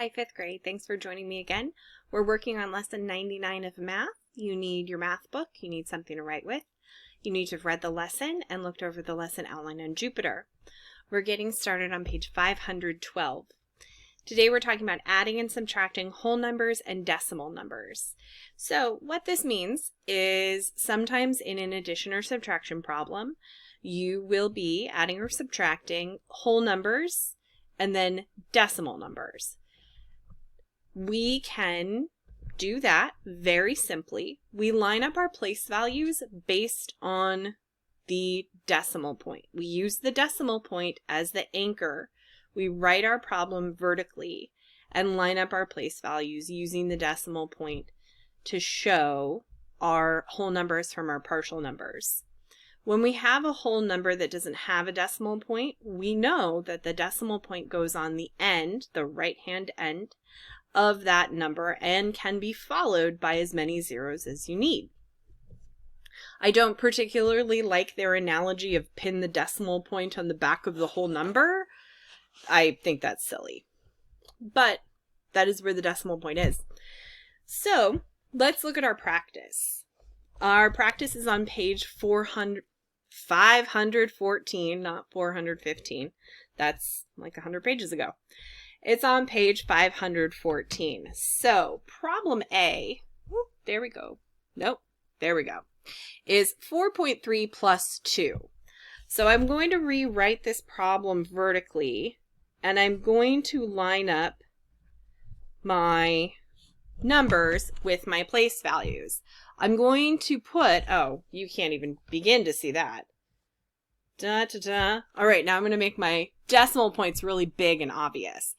Hi, fifth grade. Thanks for joining me again. We're working on lesson 99 of math. You need your math book. You need something to write with. You need to have read the lesson and looked over the lesson outline on Jupyter. We're getting started on page 512. Today we're talking about adding and subtracting whole numbers and decimal numbers. So what this means is sometimes in an addition or subtraction problem, you will be adding or subtracting whole numbers and then decimal numbers. We can do that very simply. We line up our place values based on the decimal point. We use the decimal point as the anchor. We write our problem vertically and line up our place values using the decimal point to show our whole numbers from our partial numbers. When we have a whole number that doesn't have a decimal point, we know that the decimal point goes on the end, the right-hand end, of that number and can be followed by as many zeros as you need. I don't particularly like their analogy of pin the decimal point on the back of the whole number. I think that's silly, but that is where the decimal point is. So let's look at our practice. Our practice is on page 514, not 415. That's like 100 pages ago. It's on page 514. So problem A, there we go. Nope, there we go, is 4.3 plus 2. So I'm going to rewrite this problem vertically, and I'm going to line up my numbers with my place values. I'm going to put, oh, you can't even begin to see that. Da, da, da. All right, now I'm going to make my decimal points really big and obvious.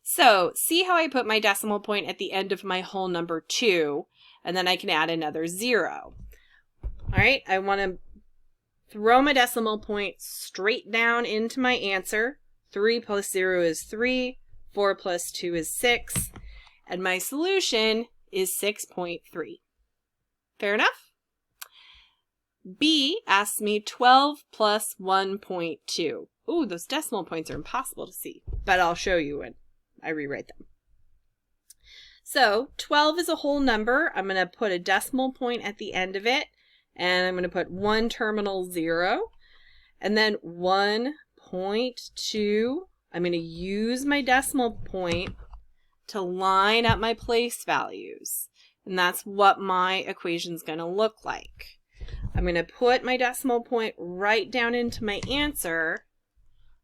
So see how I put my decimal point at the end of my whole number 2, and then I can add another 0. All right, I want to throw my decimal point straight down into my answer. 3 plus 0 is 3, 4 plus 2 is 6, and my solution is 6.3. Fair enough? B asks me 12 plus 1.2. Ooh, those decimal points are impossible to see, but I'll show you when I rewrite them. So 12 is a whole number. I'm going to put a decimal point at the end of it, and I'm going to put one terminal 0, and then 1.2. I'm going to use my decimal point to line up my place values, and that's what my equation is going to look like. I'm going to put my decimal point right down into my answer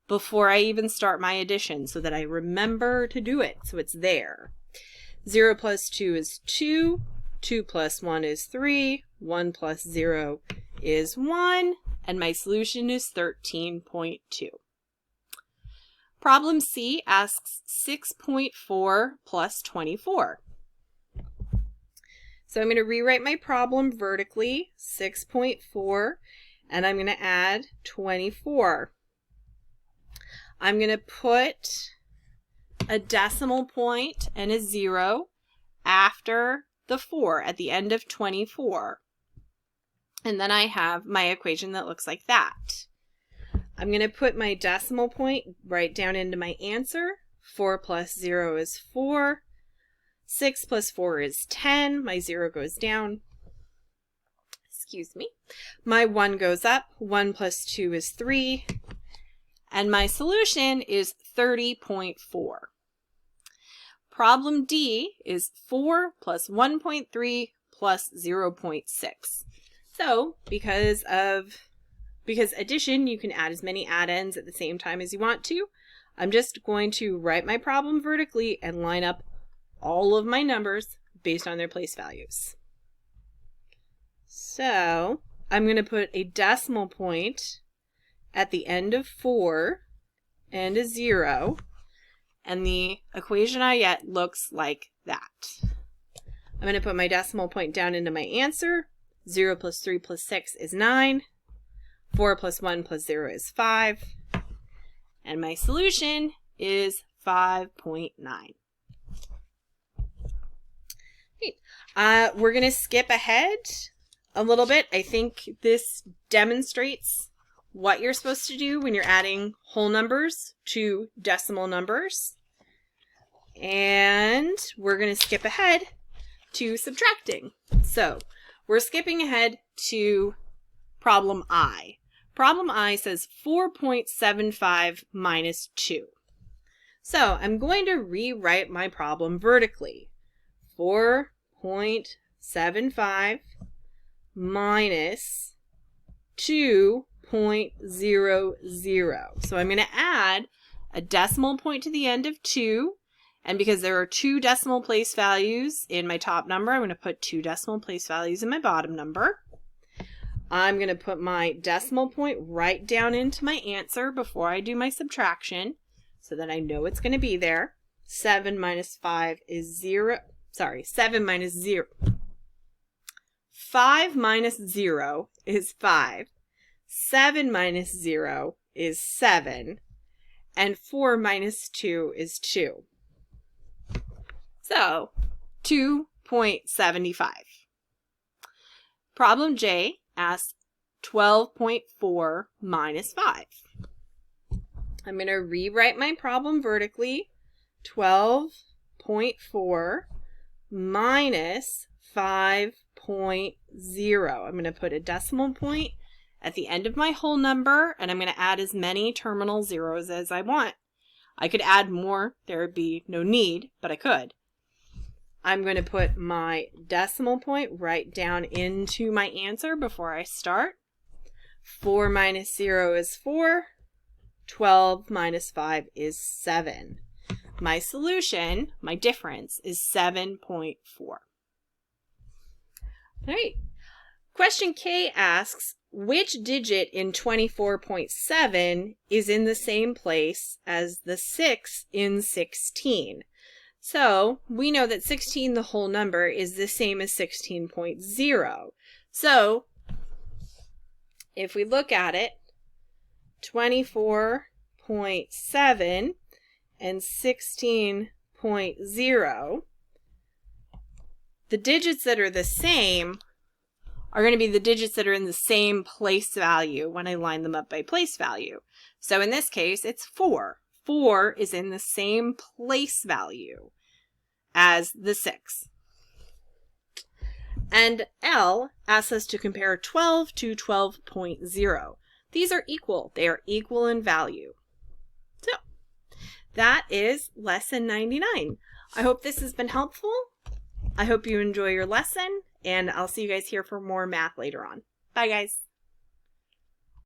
before I even start my addition so that I remember to do it, so it's there. 0 plus 2 is 2, 2 plus 1 is 3, 1 plus 0 is 1, and my solution is 13.2. Problem C asks 6.4 plus 24. So I'm going to rewrite my problem vertically, 6.4, and I'm going to add 24. I'm going to put a decimal point and a 0 after the 4 at the end of 24. And then I have my equation that looks like that. I'm going to put my decimal point right down into my answer. 4 plus 0 is 4. 6 plus 4 is 10. My 0 goes down. Excuse me. My 1 goes up. 1 plus 2 is 3. And my solution is 30.4. Problem D is 4 plus 1.3 plus 0.6. So because addition, you can add as many add-ins at the same time as you want to, I'm just going to write my problem vertically and line up all of my numbers based on their place values. So I'm going to put a decimal point at the end of 4 and a 0, and the equation I get looks like that. I'm going to put my decimal point down into my answer. 0 plus 3 plus 6 is 9. 4 plus 1 plus 0 is 5. And my solution is 5.9. We're going to skip ahead a little bit. I think this demonstrates what you're supposed to do when you're adding whole numbers to decimal numbers. And we're going to skip ahead to subtracting. So we're skipping ahead to problem I. Problem I says 4.75 minus 2. So I'm going to rewrite my problem vertically. 4.75 minus 2.00. So I'm going to add a decimal point to the end of 2. And because there are 2 decimal place values in my top number, I'm going to put 2 decimal place values in my bottom number. I'm going to put my decimal point right down into my answer before I do my subtraction so that I know it's going to be there. 7 minus 5 is 0. Sorry, 7 minus 0. 5 minus 0 is 5. 7 minus 0 is 7. And 4 minus 2 is 2. So, 2.75. Problem J asks 12.4 minus 5. I'm going to rewrite my problem vertically. 12.4 minus 5.0. I'm going to put a decimal point at the end of my whole number, and I'm going to add as many terminal zeros as I want. I could add more. There would be no need, but I could. I'm going to put my decimal point right down into my answer before I start. 4 minus 0 is 4. 12 minus 5 is 7. My solution, my difference, is 7.4. All right. Question K asks, which digit in 24.7 is in the same place as the 6 in 16? So we know that 16, the whole number, is the same as 16.0. So if we look at it, 24.7 and 16.0, the digits that are the same are going to be the digits that are in the same place value when I line them up by place value. So in this case, it's 4. 4 is in the same place value as the 6. And L asks us to compare 12 to 12.0. These are equal. They are equal in value. So that is lesson 99. I hope this has been helpful. I hope you enjoy your lesson, and I'll see you guys here for more math later on. Bye, guys.